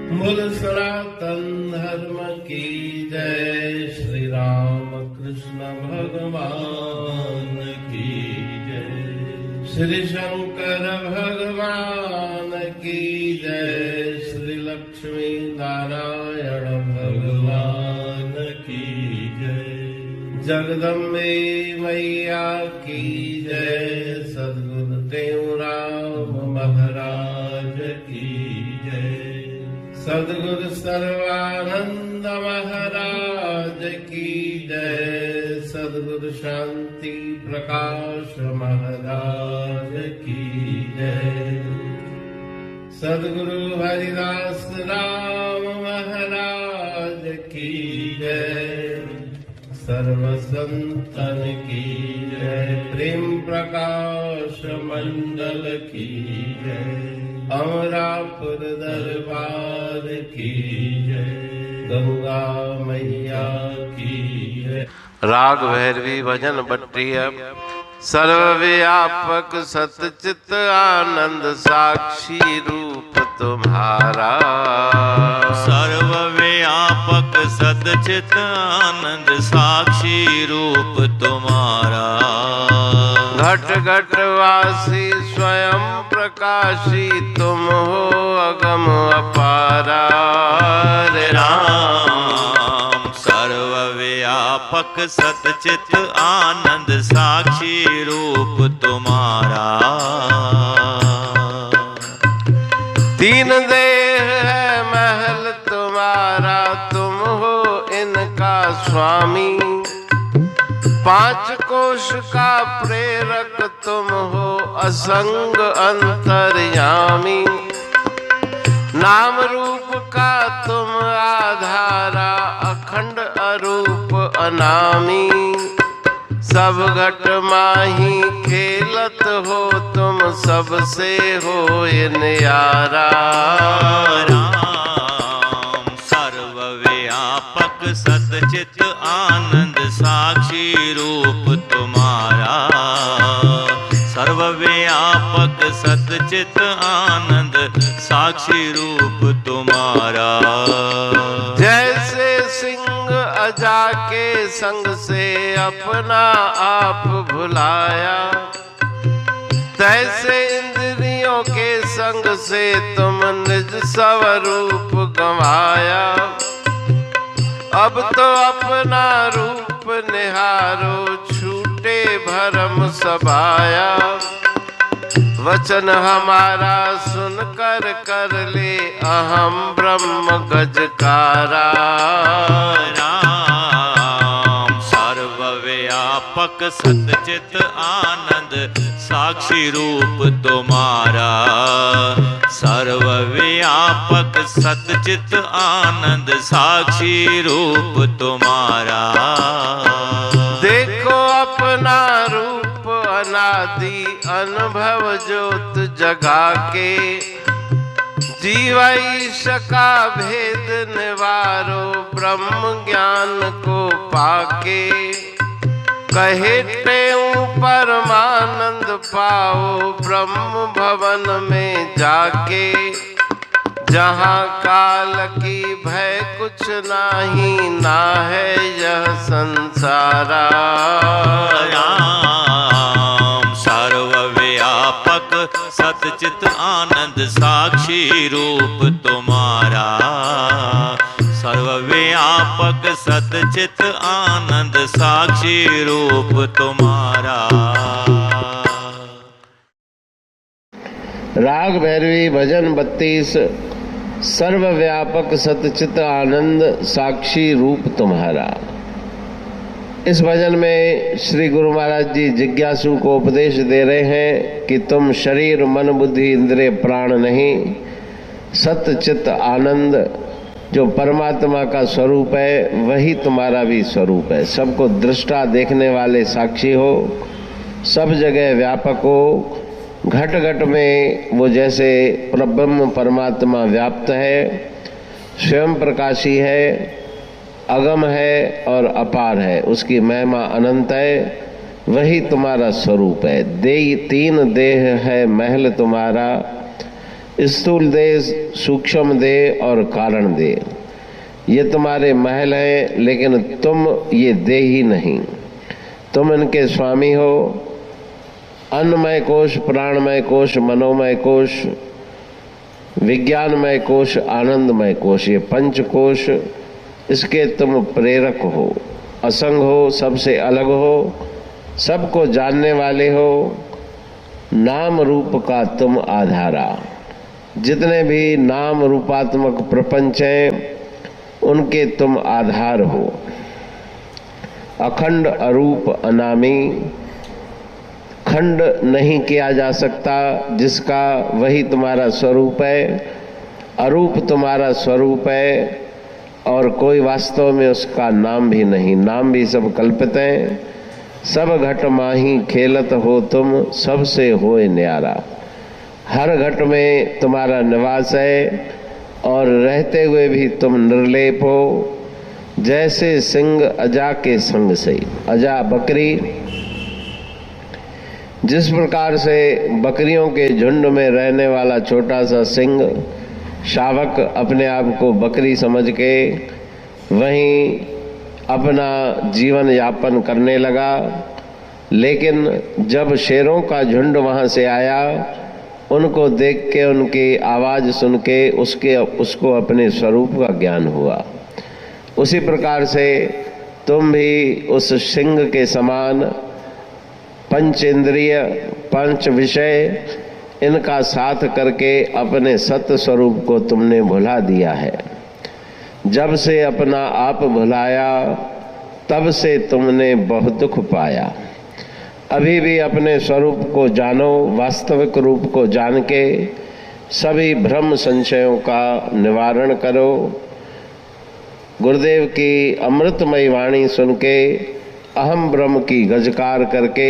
बोल सनातन धर्म की जय। श्री राम कृष्ण भगवान की जय। श्री शंकर भगवान की जय। श्री लक्ष्मी नारायण भगवान की जय। जगदम्बे मैया की जय। सद्गुरु देवराम महाराज की जय। सद्गुरु सर्वानंद महाराज की जय। सद्गुरु शांति प्रकाश महाराज की जय। सद्गुरु हरिदास राम महाराज की जय। सर्व संतन की जय। प्रेम प्रकाश मंडल की जय। अमरापुर दरबार की जय। गंगा मैया की जय। राग भैरवी भजन बट्टिय। सर्वव्यापक सतचित आनंद साक्षी रूप तुम्हारा। सर्वव्यापक सतचित आनंद साक्षी रूप तुम्हारा। घट घट वासी स्वयं प्रकाशी तुम हो अगम अपारा। राम सर्वव्यापक सतचित आनंद साक्षी रूप तुम्हारा। तीन देह है महल तुम्हारा तुम हो इनका स्वामी। पांच कोश का प्रेरक तुम हो असंग अंतर्यामी। नाम रूप का तुम आधारा अखंड अरूप अनामी। सब घट माही खेलत हो तुम सबसे हो न्यारा। राम सर्वव्यापक सतचित आनंद साक्षी रूप तुम्हारा। सर्वव्यापक सतचित आनंद साक्षी रूप तुम्हारा। जैसे सिंह अजा के संग से अपना आप भुलाया। तैसे इंद्रियों के संग से तुम निज स्वरूप गंवाया। अब तो अपना रूप निहारो छूटे भरम सबाया। वचन हमारा सुनकर कर ले अहम ब्रह्म गजकारा। राम सर्वव्यापक सतचित आनंद साक्षी रूप तुम्हारा। सर्वव्यापक सतचित आनंद साक्षी रूप तुम्हारा। देखो अपना रूप अनादि अनुभव ज्योत जगा के। जीवईश का भेद निवारो ब्रह्म ज्ञान को पाके। कहे टेऊ परमानंद पाओ ब्रह्म भवन में जाके। जहाँ काल की भय कुछ नाही ना है यह संसारा। राम सर्वव्यापक सतचित आनंद साक्षी रूप तुम्हारा। सर्वव्यापक सतचित आनंद साक्षी रूप तुम्हारा। राग भैरवी भजन 32। सर्वव्यापक सतचित आनंद साक्षी रूप तुम्हारा। इस भजन में श्री गुरु महाराज जी जिज्ञासु को उपदेश दे रहे हैं कि तुम शरीर मन बुद्धि इंद्रिय प्राण नहीं, सतचित आनंद जो परमात्मा का स्वरूप है वही तुम्हारा भी स्वरूप है। सबको दृष्टा देखने वाले साक्षी हो, सब जगह व्यापक हो। घट घट में वो जैसे ब्रह्म परमात्मा व्याप्त है, स्वयं प्रकाशी है, अगम है और अपार है, उसकी महिमा अनंत है, वही तुम्हारा स्वरूप है। तीन देह है महल तुम्हारा, स्थूल देह, सूक्ष्म देह और कारण देह, ये तुम्हारे महल हैं, लेकिन तुम ये देह ही नहीं, तुम इनके स्वामी हो। अन्नमय कोश, प्राणमय कोश, मनोमय कोश, विज्ञानमय कोश, आनंदमय कोश, ये पंच कोश, इसके तुम प्रेरक हो, असंग हो, सबसे अलग हो, सबको जानने वाले हो, नाम रूप का तुम आधारा। जितने भी नाम रूपात्मक प्रपंच हैं उनके तुम आधार हो। अखंड, अरूप, अनामी, खंड नहीं किया जा सकता जिसका, वही तुम्हारा स्वरूप है। अरूप तुम्हारा स्वरूप है और कोई वास्तव में उसका नाम भी नहीं, नाम भी सब कल्पित हैं। सब घट माही खेलत हो तुम, सबसे होए न्यारा। हर घट में तुम्हारा निवास है और रहते हुए भी तुम निर्लेप हो। जैसे सिंह अजा के संग से, अजा बकरी, जिस प्रकार से बकरियों के झुंड में रहने वाला छोटा सा सिंह शावक अपने आप को बकरी समझ के वहीं अपना जीवन यापन करने लगा, लेकिन जब शेरों का झुंड वहां से आया, उनको देख के, उनकी आवाज सुन के उसको अपने स्वरूप का ज्ञान हुआ। उसी प्रकार से तुम भी उस सिंह के समान पंच इंद्रिय, पंच विषय, इनका साथ करके अपने सत्य स्वरूप को तुमने भुला दिया है। जब से अपना आप भुलाया तब से तुमने बहुत दुख पाया। अभी भी अपने स्वरूप को जानो, वास्तविक रूप को जान के सभी भ्रम संशयों का निवारण करो। गुरुदेव की अमृतमयी वाणी सुन के अहम ब्रह्म की गजकार करके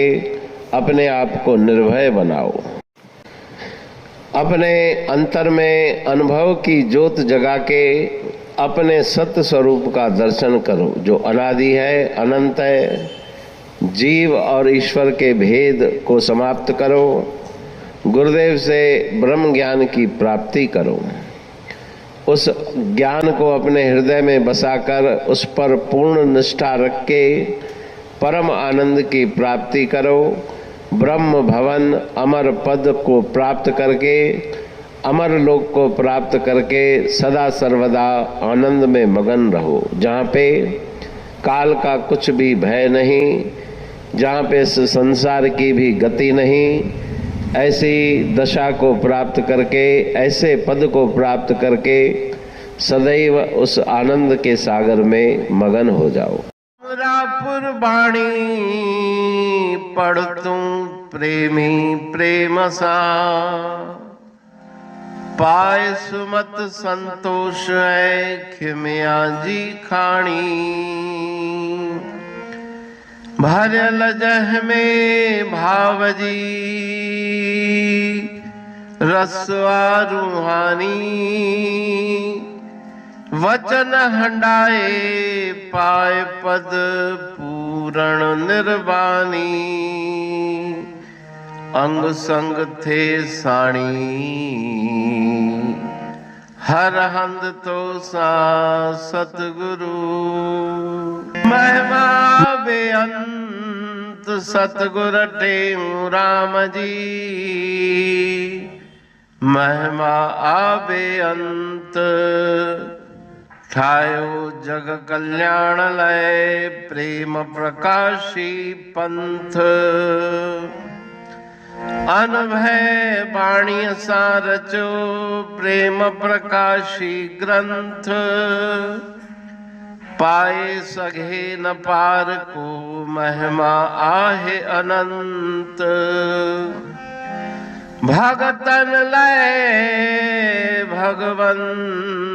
अपने आप को निर्भय बनाओ। अपने अंतर में अनुभव की ज्योत जगा के अपने सत्य स्वरूप का दर्शन करो, जो अनादि है, अनंत है। जीव और ईश्वर के भेद को समाप्त करो। गुरुदेव से ब्रह्म ज्ञान की प्राप्ति करो। उस ज्ञान को अपने हृदय में बसाकर उस पर पूर्ण निष्ठा रख के परम आनंद की प्राप्ति करो। ब्रह्म भवन अमर पद को प्राप्त करके, अमर लोक को प्राप्त करके सदा सर्वदा आनंद में मगन रहो, जहाँ पे काल का कुछ भी भय नहीं, जहाँ पे इस संसार की भी गति नहीं। ऐसी दशा को प्राप्त करके, ऐसे पद को प्राप्त करके सदैव उस आनंद के सागर में मगन हो जाओ। रापुर बाणी पढ़ तुम प्रेमी प्रेम सा, पाए सुमत संतोष है खिमिया जी खाणी। भरल जह में भावजी रसवा रूहानी, वचन हंडाए पाए पद पूरण निर्वाणी। अंग संग थे साणी हर हंद तो सा सतगुरु। महिमा बेअंत सतगुर टेऊ राम जी, महिमा आबे अंत ठायो जग कल्याण लय प्रेम प्रकाशी पंथ। अनभय बाणी सा रचो प्रेम प्रकाशी ग्रंथ। पाए सघे न पार को महिमा आहे अनंत। भगतन लय भगवंत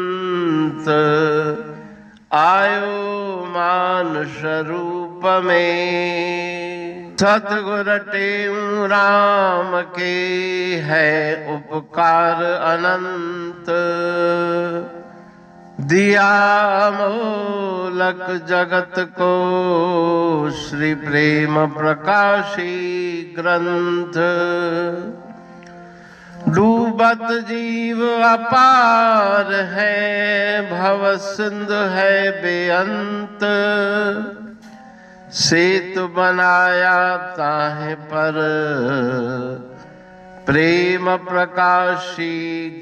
आयो मानुष रूप में। सतगुर टेऊ राम के है उपकार अनंत। दिया मोलक जगत को श्री प्रेम प्रकाशी ग्रंथ। डूबत जीव अपार है, भव सिंधु है बेअंत। सेतु बनाया ताहे पर, प्रेम प्रकाशी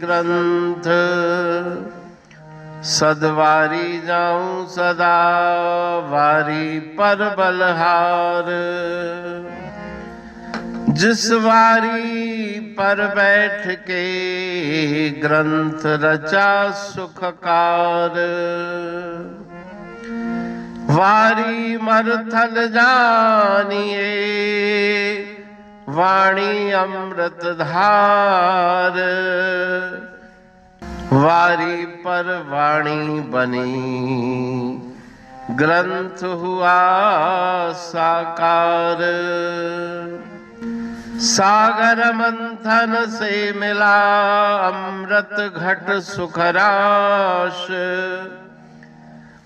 ग्रंथ। सदवारी जाऊं सदा, वारी पर बलहार। जिस वारी पर बैठ के, ग्रंथ रचा सुखकार। वारी मरथल जानिए, वाणी अमृत धार। वारी पर वाणी बनी, ग्रंथ हुआ साकार। सागर मंथन से मिला, अमृत घट सुखराश।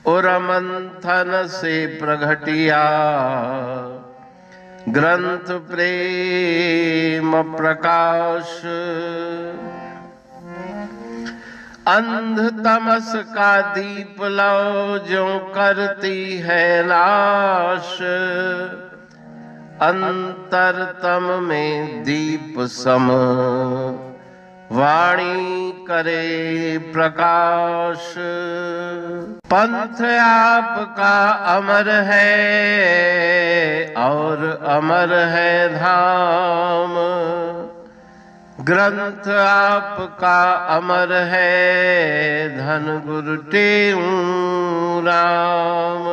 और मंथन से प्रगटिया, ग्रंथ प्रेम प्रकाश। अंध तमस का दीप लो, जो करती है नाश। अंतरतम में दीप सम, वाणी करे प्रकाश। पंथ आपका अमर है, और अमर है धाम। ग्रंथ आपका अमर है, धन गुरु टेऊ राम।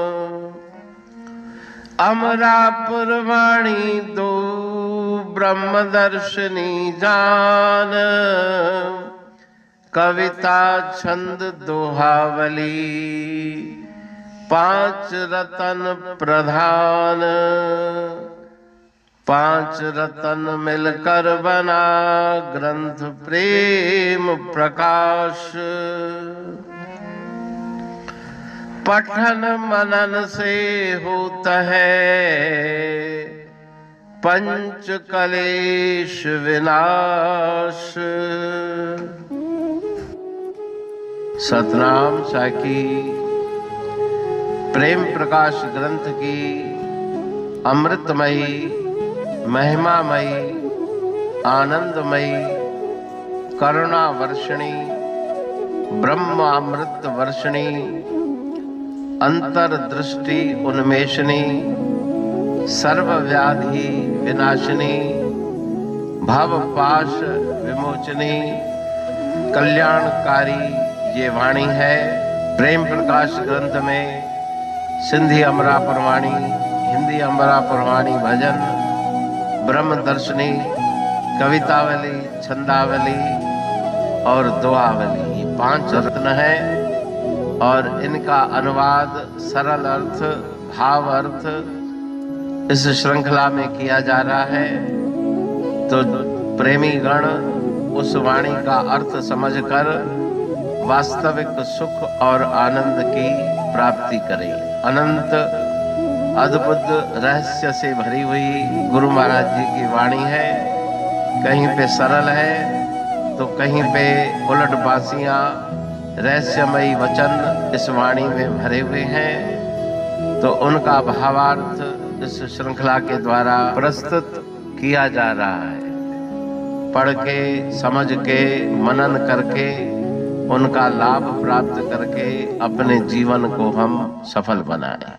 अमरापुर वाणी दो, ब्रह्मदर्शनी जान। कविता छंद दोहावली, 5 रतन प्रधान। 5 रतन मिलकर बना, ग्रंथ प्रेम प्रकाश। पठन मनन से होता है, पंच कलेश विनाश। सतनाम साखी प्रेम प्रकाश ग्रंथ की अमृतमयी, महिमामयी, आनंदमयी, करुणा वर्षिणी, ब्रह्म अमृत वर्षिणी, अंतर्दृष्टि उन्मेषणी, सर्वव्याधि विनाशिनी, भव पाश विमोचनी, कल्याणकारी ये वाणी है। प्रेम प्रकाश ग्रंथ में सिंधी अमरापुर वाणी, हिंदी अमरापुर वाणी भजन, ब्रह्म दर्शनी, कवितावली, छंदावली और दुआवली, ये 5 रत्न है। और इनका अनुवाद, सरल अर्थ, भाव अर्थ इस श्रृंखला में किया जा रहा है। तो प्रेमी गण उस वाणी का अर्थ समझकर वास्तविक सुख और आनंद की प्राप्ति करें। अनंत अद्भुत रहस्य से भरी हुई गुरु महाराज जी की वाणी है। कहीं पे सरल है तो कहीं पे उलट बासियां, रहस्यमयी वचन इस वाणी में भरे हुए हैं। तो उनका भावार्थ इस श्रृंखला के द्वारा प्रस्तुत किया जा रहा है। पढ़ के, समझ के, मनन करके, उनका लाभ प्राप्त करके अपने जीवन को हम सफल बनाएं।